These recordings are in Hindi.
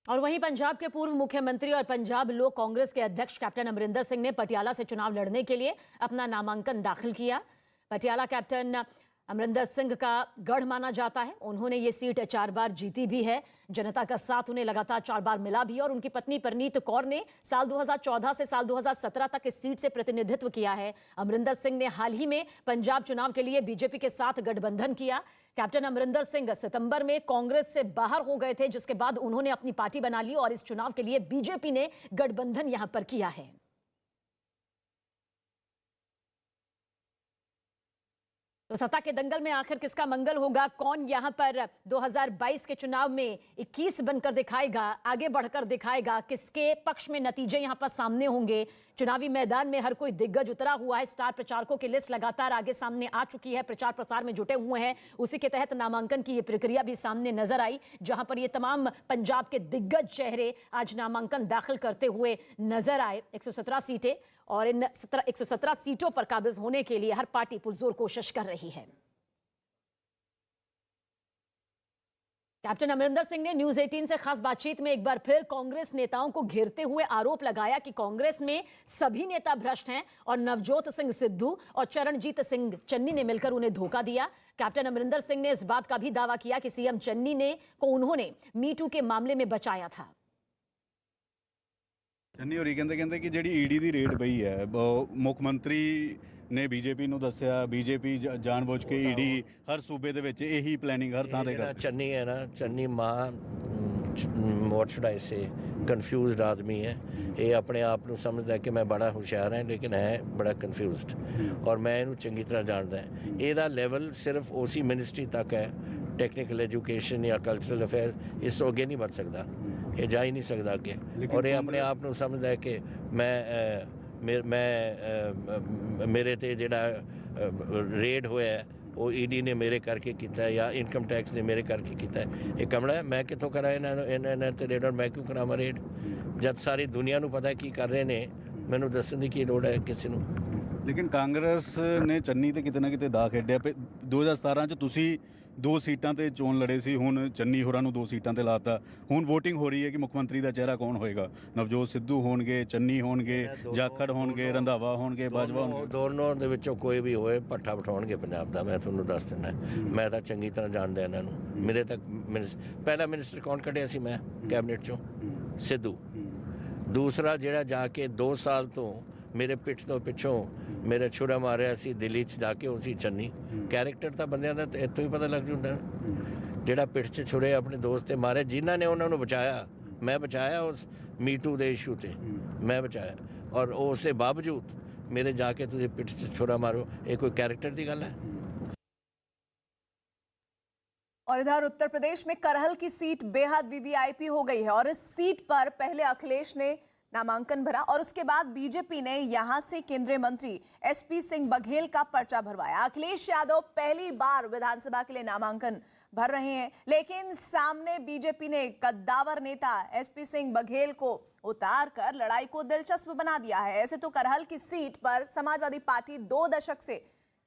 और वहीं पंजाब के पूर्व मुख्यमंत्री और पंजाब लोक कांग्रेस के अध्यक्ष कैप्टन अमरिंदर सिंह ने पटियाला से चुनाव लड़ने के लिए अपना नामांकन दाखिल किया। पटियाला कैप्टन अमरिंदर सिंह का गढ़ माना जाता है। उन्होंने ये सीट 4 बार जीती भी है। जनता का साथ उन्हें लगातार 4 बार मिला भी और उनकी पत्नी परनीत कौर ने साल 2014 से साल 2017 तक इस सीट से प्रतिनिधित्व किया है। अमरिंदर सिंह ने हाल ही में पंजाब चुनाव के लिए बीजेपी के साथ गठबंधन किया। कैप्टन अमरिंदर सिंह सितंबर में कांग्रेस से बाहर हो गए थे, जिसके बाद उन्होंने अपनी पार्टी बना ली और इस चुनाव के लिए बीजेपी ने गठबंधन यहां पर किया है। तो सत्ता के दंगल में आखिर किसका मंगल होगा? कौन यहां पर 2022 के चुनाव में 21 बनकर दिखाएगा, आगे बढ़कर दिखाएगा? किसके पक्ष में नतीजे यहां पर सामने होंगे? चुनावी मैदान में हर कोई दिग्गज उतरा हुआ है। स्टार प्रचारकों की लिस्ट लगातार आगे सामने आ चुकी है, प्रचार प्रसार में जुटे हुए हैं। उसी के तहत नामांकन की ये प्रक्रिया भी सामने नजर आई, जहां पर ये तमाम पंजाब के दिग्गज चेहरे आज नामांकन दाखिल करते हुए नजर आए। 117 सीटें और इन 117 सीटों पर काबिज होने के लिए हर पार्टी पुरजोर कोशिश कर रही है। कैप्टन अमरिंदर सिंह ने न्यूज 18 से खास बातचीत में एक बार फिर कांग्रेस नेताओं को घेरते हुए आरोप लगाया कि कांग्रेस में सभी नेता भ्रष्ट हैं और नवजोत सिंह सिद्धू और चरणजीत सिंह चन्नी ने मिलकर उन्हें धोखा दिया। कैप्टन अमरिंदर सिंह ने इस बात का भी दावा किया कि सीएम चन्नी को उन्होंने मीटू के मामले में बचाया था। चन्नी होरी कहते कि जी ईडी की रेड पई है, मुख मंत्री ने बीजेपी ਨੂੰ ਦੱਸਿਆ, बीजेपी जानबूझ के ईडी हर सूबे ਦੇ ਵਿੱਚ ਇਹੀ ਪਲੈਨਿੰਗ हर ਥਾਂ ਤੇ ਕਰਦੀ। चन्नी है ना, चन्नी व्हाट शुड आई से कन्फ्यूज्ड आदमी है। ये अपने आप ਨੂੰ समझदा है कि मैं बड़ा होशियार है, लेकिन है बड़ा कन्फ्यूज्ड और मैं ਇਹਨੂੰ चंगी तरह जानदा है। ਇਹਦਾ ਲੈਵਲ सिर्फ उसी मिनिस्ट्री तक है, टेक्निकल एजुकेशन या कल्चरल अफेयर्स, इस तो अगे नहीं बढ़ सकता, ये जा ही नहीं सकता अगे। और ये अपने आप ਨੂੰ समझदा है कि मेरे ते जेड़ा रेड होया है वो ईडी ने मेरे करके किया है या इनकम टैक्स ने मेरे करके किया है। ये कमला है, मैं कितों करा इन्होंने ते रेड और मैं क्यों करावां रेड जब सारी दुनिया नूं पता है की कर रहे ने, मैनूं दस्सण दी की लोड़ है किसी नूं। लेकिन कांग्रेस ने चन्नी ते किते ना किते दा खेडिया। 2017 च तुसी 2 सीटां ते चोन लड़े सी, हुण चन्नी होरां नूं 2 सीटां ते लाता। हुण वोटिंग हो रही है कि मुख मंत्री दा चेहरा कौन होएगा? नवजोत सिद्धू होणगे, चन्नी होणगे, जाखड़ होणगे, रंधावा होणगे, बाजवा होणगे? दोनों दे विचों कोई भी होए पट्ठा बिठाउणगे पंजाब दा, मैं तुहानूं दस दिंदा। मैं तां चंगी तरह जाणदा इन्हां नूं। मेरे तक पहला मिनिस्टर कौन कढ़िया सी मैं कैबिनेट चों? सिद्धू। दूसरा जिहड़ा जाके 2 साल तो मेरे पिठ तो पिछों मेरे छुरा मारिया सी दिल्ली च जाके उसी चन्नी। कैरेक्टर तो बंदियां दा इत्थों ही पता लग जाता, जिहड़ा पिठ च छुरे अपने दोस्त ते मारे, जिन्हां ने उन्होंने बचाया। मैं बचाया उस मीटू दे इशू ते, मैं बचाया, और उसके बावजूद मेरे जाके तुसीं पिठ च छुरा मारो, ये कोई कैरेक्टर की गल है? और इधर उत्तर प्रदेश में करहल की सीट बेहद वीवीआईपी हो गई है और इस सीट पर पहले अखिलेश ने नामांकन भरा और उसके बाद बीजेपी ने यहां से केंद्रीय मंत्री एसपी सिंह बघेल का पर्चा भरवाया। अखिलेश यादव पहली बार विधानसभा के लिए नामांकन भर रहे हैं, लेकिन सामने बीजेपी ने कद्दावर नेता एसपी सिंह बघेल को उतार कर लड़ाई को दिलचस्प बना दिया है। ऐसे तो करहल की सीट पर समाजवादी पार्टी 2 दशक से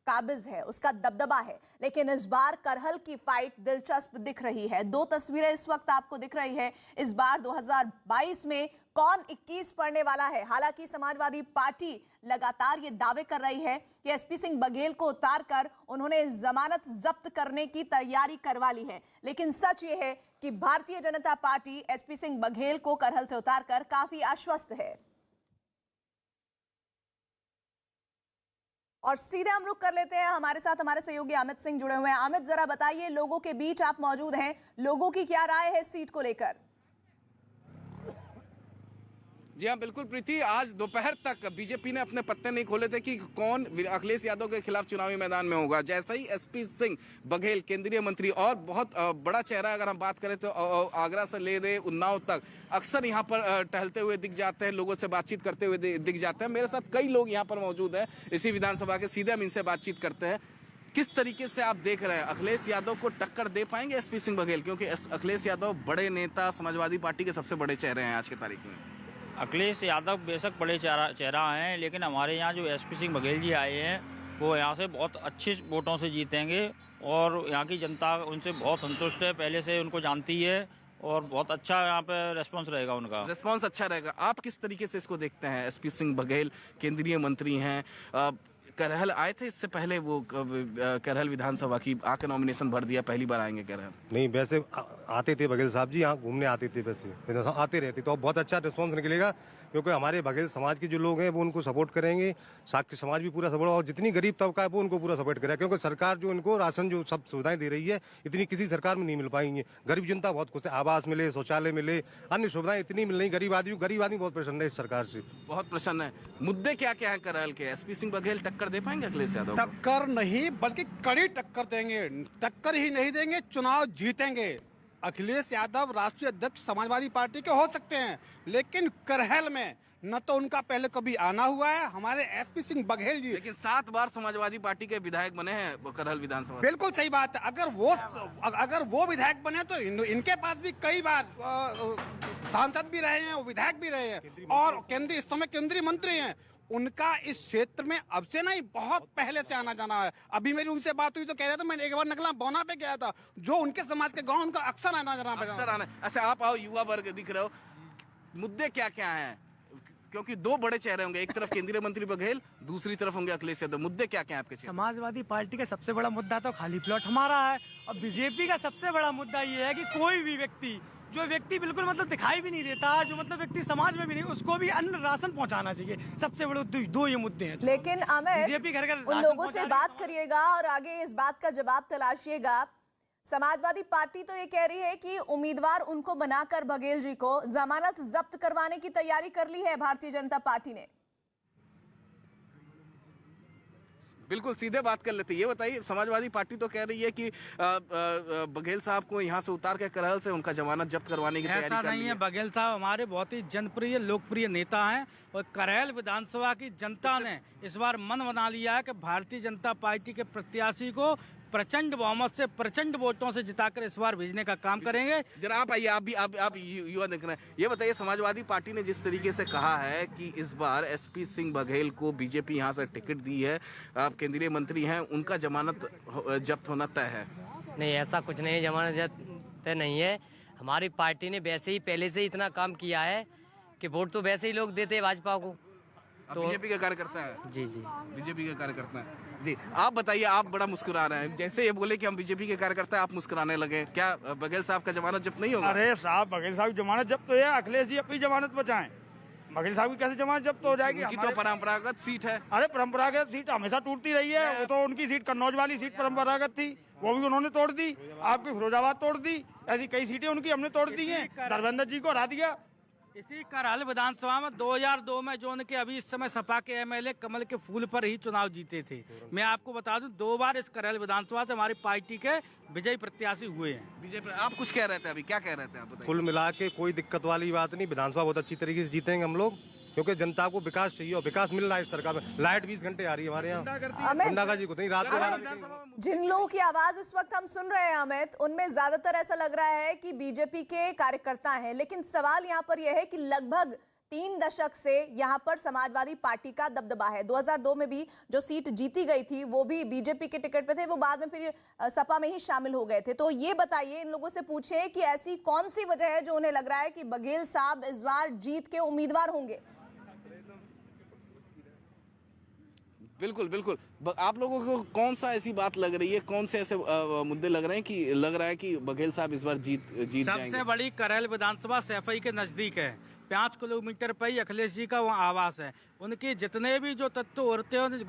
काबिज है, उसका दबदबा है, लेकिन इस बार करहल की फाइट दिलचस्प दिख रही है। 2 तस्वीरें इस वक्त आपको दिख रही है। इस बार 2022 में कौन 21 पढ़ने वाला है? हालांकि समाजवादी पार्टी लगातार ये दावे कर रही है कि एसपी सिंह बघेल को उतारकर उन्होंने जमानत जब्त करने की तैयारी करवा ली है, लेकिन सच ये है कि भारतीय जनता पार्टी एसपी सिंह बघेल को करहल से उतारकर काफी आश्वस्त है। और सीधे हम रुक कर लेते हैं, हमारे साथ हमारे सहयोगी अमित सिंह जुड़े हुए हैं। अमित, जरा बताइए, लोगों के बीच आप मौजूद हैं, लोगों की क्या राय है सीट को लेकर? जी हाँ, बिल्कुल प्रीति, आज दोपहर तक बीजेपी ने अपने पत्ते नहीं खोले थे कि कौन अखिलेश यादव के खिलाफ चुनावी मैदान में होगा। जैसा ही एसपी सिंह बघेल केंद्रीय मंत्री और बहुत बड़ा चेहरा, अगर हम बात करें तो आगरा से ले रहे उन्नाव तक अक्सर यहाँ पर टहलते हुए दिख जाते हैं, लोगों से बातचीत करते हुए दिख जाते हैं। मेरे साथ कई लोग यहाँ पर मौजूद हैं इसी विधानसभा के, सीधे हम इनसे बातचीत करते हैं। किस तरीके से आप देख रहे हैं, अखिलेश यादव को टक्कर दे पाएंगे एसपी सिंह बघेल? क्योंकि अखिलेश यादव बड़े नेता, समाजवादी पार्टी के सबसे बड़े चेहरे हैं आज की तारीख में। अखिलेश यादव बेशक बड़े चेहरा हैं, लेकिन हमारे यहाँ जो एसपी सिंह बघेल जी आए हैं वो यहाँ से बहुत अच्छे वोटों से जीतेंगे और यहाँ की जनता उनसे बहुत संतुष्ट है, पहले से उनको जानती है और बहुत अच्छा यहाँ पे रेस्पॉन्स रहेगा उनका। रिस्पांस अच्छा रहेगा। आप किस तरीके से इसको देखते हैं? एसपी सिंह बघेल केंद्रीय मंत्री हैं, करहल आए थे इससे पहले, वो करहल विधानसभा की आके नॉमिनेशन भर दिया, पहली बार आएंगे करहल? नहीं, वैसे आते थे बघेल साहब जी, यहाँ घूमने आते थे, वैसे आते रहते, तो अब बहुत अच्छा रिस्पॉन्स निकलेगा, क्योंकि हमारे बघेल समाज के जो लोग हैं वो उनको सपोर्ट करेंगे, साक्य समाज भी पूरा सपोर्ट, और जितनी गरीब तबका है वो उनको पूरा सपोर्ट करेगा, क्योंकि सरकार जो इनको राशन जो सब सुविधाएं दे रही है, इतनी किसी सरकार में नहीं मिल पाएंगी। गरीब जनता बहुत खुश है, आवास मिले, शौचालय मिले, अन्य सुविधाएं इतनी मिल रही, गरीब आदमी बहुत प्रसन्न है इस सरकार से, बहुत प्रसन्न है। मुद्दे क्या क्या है करहल के? एसपी सिंह बघेल टक्कर दे पाएंगे अखिलेश यादव को? टक्कर नहीं, बल्कि कड़ी टक्कर देंगे। टक्कर ही नहीं देंगे, चुनाव जीतेंगे। अखिलेश यादव राष्ट्रीय अध्यक्ष समाजवादी पार्टी के हो सकते हैं, लेकिन करहल में न तो उनका पहले कभी आना हुआ है। हमारे एसपी सिंह बघेल जी लेकिन 7 बार समाजवादी पार्टी के विधायक बने हैं करहल विधानसभा। बिल्कुल सही बात है। अगर वो विधायक बने तो इनके पास भी कई बार सांसद भी रहे हैं, विधायक भी रहे हैं, और इस समय केंद्रीय मंत्री हैं। उनका इस क्षेत्र में अब से नहीं, बहुत पहले से आना जाना है। अभी मेरी उनसे बात हुई तो कह रहे थे, मैंने एक बार नकला बोना पे गया था, जो उनके समाज के गांव, उनका अक्सर आना जाना। अच्छा, आप आओ, युवा वर्ग दिख रहे हो, मुद्दे क्या क्या हैं? क्योंकि 2 बड़े चेहरे होंगे, एक तरफ केंद्रीय मंत्री बघेल, दूसरी तरफ होंगे अखिलेश यादव। मुद्दे क्या क्या हैं आपके? समाजवादी पार्टी का सबसे बड़ा मुद्दा तो खाली प्लॉट हमारा है, और बीजेपी का सबसे बड़ा मुद्दा ये है कि कोई भी व्यक्ति, जो व्यक्ति बिल्कुल मतलब दिखाई भी नहीं देता, जो मतलब व्यक्ति समाज में भी नहीं, उसको भी अन्न राशन पहुंचाना चाहिए। सबसे बड़े 2 ये मुद्दे हैं। लेकिन अमित, बीजेपी घर घर उन लोगों से बात करिएगा और आगे इस बात का जवाब तलाशिएगा। समाजवादी पार्टी तो ये कह रही है कि उम्मीदवार उनको बनाकर बघेल जी को जमानत जब्त करवाने की तैयारी कर ली है भारतीय जनता पार्टी ने। बिल्कुल, सीधे बात कर लेते हैं। ये बताइए, समाजवादी पार्टी तो कह रही है कि बघेल साहब को यहाँ से उतार के करहल से उनका जमानत जब्त करवाने की तैयारी कर रही है। बघेल साहब हमारे बहुत ही जनप्रिय लोकप्रिय नेता हैं, और करहल विधानसभा की जनता ने इस बार मन बना लिया है कि भारतीय जनता पार्टी के प्रत्याशी को प्रचंड बहुमत से, प्रचंड वोटों से जिताकर इस बार भेजने का काम करेंगे। जरा आप आइए, आप युवा देख रहे हैं। ये बताइए, समाजवादी पार्टी ने जिस तरीके से कहा है कि इस बार एसपी सिंह बघेल को बीजेपी यहाँ से टिकट दी है, आप केंद्रीय मंत्री हैं, उनका जमानत जब्त होना तय है? नहीं, ऐसा कुछ नहीं, जमानत जब्त तय नहीं है। हमारी पार्टी ने वैसे ही पहले से ही इतना काम किया है कि वोट तो वैसे ही लोग देते हैं भाजपा को। तो बीजेपी का कार्यकर्ता है? जी जी, बीजेपी का कार्यकर्ता है जी। आप बताइए, आप बड़ा मुस्कुरा रहे हैं, जैसे ये बोले कि हम बीजेपी के कार्यकर्ता हैं, आप मुस्कुराने लगे। क्या बघेल साहब का जमानत जब्त नहीं होगा? अरे साहब, बघेल साहब की जमानत जब्त तो है, अखिलेश जी अपनी जमानत बचाएं। बघेल साहब की कैसे जमानत जब्त हो जाएगी? उनकी तो परंपरागत सीट है। अरे परंपरागत सीट हमेशा टूटती रही है। वो तो उनकी सीट कन्नौज वाली सीट परंपरागत थी, वो भी उन्होंने तोड़ दी। आपकी फिरोजाबाद तोड़ दी, ऐसी कई सीटें उनकी हमने तोड़ दी हैं। धर्मेंद्र जी को हरा दिया। इसी करहल विधानसभा में 2002 में जो उनके अभी इस समय सपा के एमएलए कमल के फूल पर ही चुनाव जीते थे। मैं आपको बता दूं, 2 बार इस करहल विधानसभा से हमारी पार्टी के विजयी प्रत्याशी हुए हैं। बीजेपी, आप कुछ कह रहे थे अभी, क्या कह रहे थे आप बताइए? कुल मिला के कोई दिक्कत वाली बात नहीं, विधानसभा बहुत अच्छी तरीके से जीतेंगे हम लोग, क्योंकि जनता को विकास चाहिए, और विकास मिल रहा है इस सरकार में। लाइट 20 घंटे आ रही है हमारे यहाँ, गुंडागर्दी को नहीं, रात को। जिन लोगों की आवाज इस वक्त हम सुन रहे हैं अमित, उनमें ज्यादातर ऐसा लग रहा है कि बीजेपी के कार्यकर्ता हैं, लेकिन सवाल यहाँ पर यह है कि लगभग 3 दशक से यहाँ पर समाजवादी पार्टी का दबदबा है। 2002 में भी जो सीट जीती गई थी वो भी बीजेपी के टिकट पे थे, वो बाद में फिर सपा में ही शामिल हो गए थे। तो ये बताइए, इन लोगों से पूछे कि ऐसी कौन सी वजह है जो उन्हें लग रहा है कि बघेल साहब इस बार जीत के उम्मीदवार होंगे? बिल्कुल बिल्कुल, आप लोगों को कौन सा ऐसी बात लग रही है, कौन से ऐसे मुद्दे लग रहे हैं कि लग रहा है कि बघेल साहब इस बार जीत जाएंगे? सबसे बड़ी करहल विधानसभा सैफई के नजदीक है, 5 किलोमीटर पर ही अखिलेश जी का वहाँ आवास है। उनके जितने भी जो तत्व औरतें हैं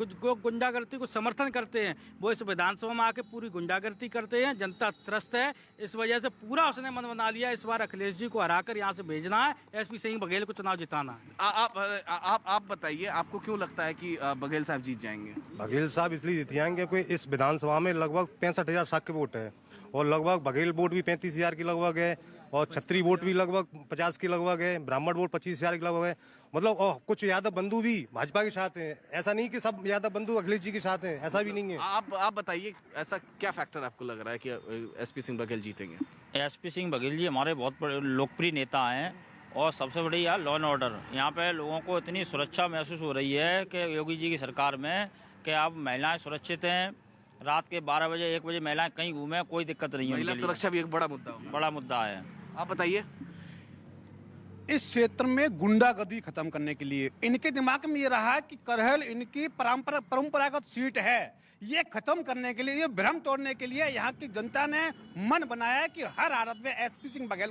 गुंडागर्दी को समर्थन करते हैं, वो इस विधानसभा में आके पूरी गुंडागर्दी करते हैं। जनता त्रस्त है, इस वजह से पूरा उसने मन बना लिया इस बार अखिलेश जी को हराकर यहाँ से भेजना है, एसपी सिंह बघेल को चुनाव जिताना है। आप बताइए, आपको क्यों लगता है कि बघेल साहब जीत जाएंगे? बघेल साहब इसलिए जीत जाएंगे क्योंकि इस विधानसभा में लगभग 65,000 शाक्य वोट है, और लगभग बघेल वोट भी 35,000 की लगभग है, और छत्री वोट भी लगभग 50 की लगभग है, ब्राह्मण वोट 25,000 की लगभग है। मतलब और कुछ यादव बंधु भी भाजपा के साथ हैं, ऐसा नहीं कि सब यादव बंधु अखिलेश जी के साथ हैं, ऐसा भी नहीं है। आप बताइए, ऐसा क्या फैक्टर आपको लग रहा है कि एसपी सिंह बघेल जीतेंगे? एसपी सिंह बघेल जी हमारे बहुत बड़े लोकप्रिय नेता हैं, और सबसे बड़ी यार लॉ एंड ऑर्डर। यहाँ पे लोगों को इतनी सुरक्षा महसूस हो रही है कि योगी जी की सरकार में, कि अब महिलाएं सुरक्षित हैं। रात के 12 बजे 1 बजे महिलाएं कहीं घूमें, कोई दिक्कत नहीं है। महिला सुरक्षा भी एक बड़ा मुद्दा होगा। बड़ा मुद्दा है। आप बताइए। इस क्षेत्र में गुंडागर्दी खत्म करने के लिए इनके दिमाग में ये रहा कि करहल इनकी परंपरागत सीट है, ये खत्म करने के लिए, ये भ्रम तोड़ने के लिए यहाँ की जनता ने मन बनाया है कि हर हालत में एसपी सिंह बघेल।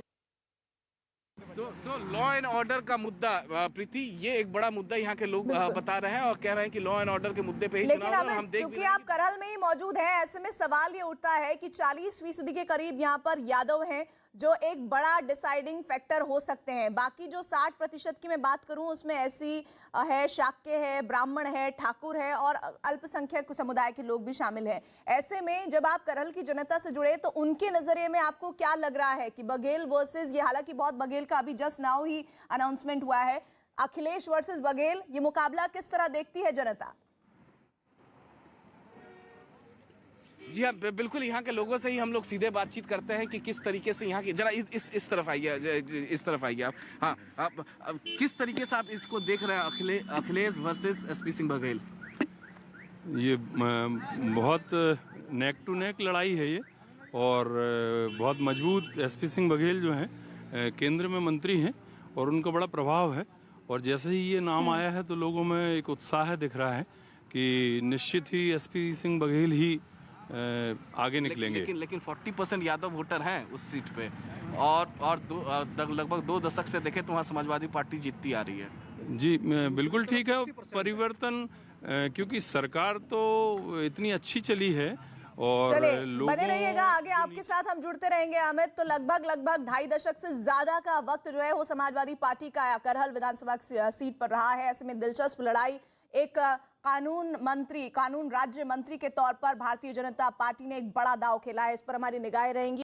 तो लॉ एंड ऑर्डर का मुद्दा प्रीति, ये एक बड़ा मुद्दा यहाँ के लोग बता रहे हैं और कह रहे हैं कि लॉ एंड ऑर्डर के मुद्दे पे ही लेकिन चुनाव अब हम देख क्योंकि आप करहल में ही मौजूद हैं, ऐसे में सवाल ये उठता है कि 40% के करीब यहाँ पर यादव हैं जो एक बड़ा डिसाइडिंग फैक्टर हो सकते हैं। बाकी जो 60% की मैं बात करूं उसमें ऐसी है, शाक्य है, ब्राह्मण है, ठाकुर है और अल्पसंख्यक समुदाय के लोग भी शामिल हैं। ऐसे में जब आप करहल की जनता से जुड़े तो उनके नजरिए में आपको क्या लग रहा है कि बघेल वर्सेस, ये हालांकि बहुत बघेल का अभी जस्ट नाउ ही अनाउंसमेंट हुआ है, अखिलेश वर्सेस बघेल, ये मुकाबला किस तरह देखती है जनता? जी हाँ, बिल्कुल यहाँ के लोगों से ही हम लोग सीधे बातचीत करते हैं कि किस तरीके से यहाँ की, जरा इस तरफ आइए, इस तरफ आइए आप। हाँ, आप किस तरीके से आप इसको देख रहे हैं, अखिलेश वर्सेस एसपी सिंह बघेल? ये बहुत नेक टू नेक लड़ाई है ये, और बहुत मजबूत एसपी सिंह बघेल जो हैं केंद्र में मंत्री हैं और उनका बड़ा प्रभाव है, और जैसे ही ये नाम आया है तो लोगों में एक उत्साह दिख रहा है कि निश्चित ही एसपी सिंह बघेल ही आगे निकलेंगे। लेकिन 40% यादव वोटर हैं उस सीट पे, और लगभग 2 दशक से देखें तो वहाँ समाजवादी पार्टी जीतती आ रही है। जी बिल्कुल ठीक है, परिवर्तन क्योंकि सरकार तो इतनी अच्छी चली है और बने रहिएगा, आगे आपके साथ हम जुड़ते रहेंगे अमित। तो लगभग 2.5 दशक से ज्यादा का वक्त जो है वो समाजवादी पार्टी का करहल विधानसभा सीट पर रहा है। ऐसे में दिलचस्प लड़ाई, एक कानून राज्य मंत्री के तौर पर भारतीय जनता पार्टी ने एक बड़ा दांव खेला है, इस पर हमारी निगाहें रहेंगी।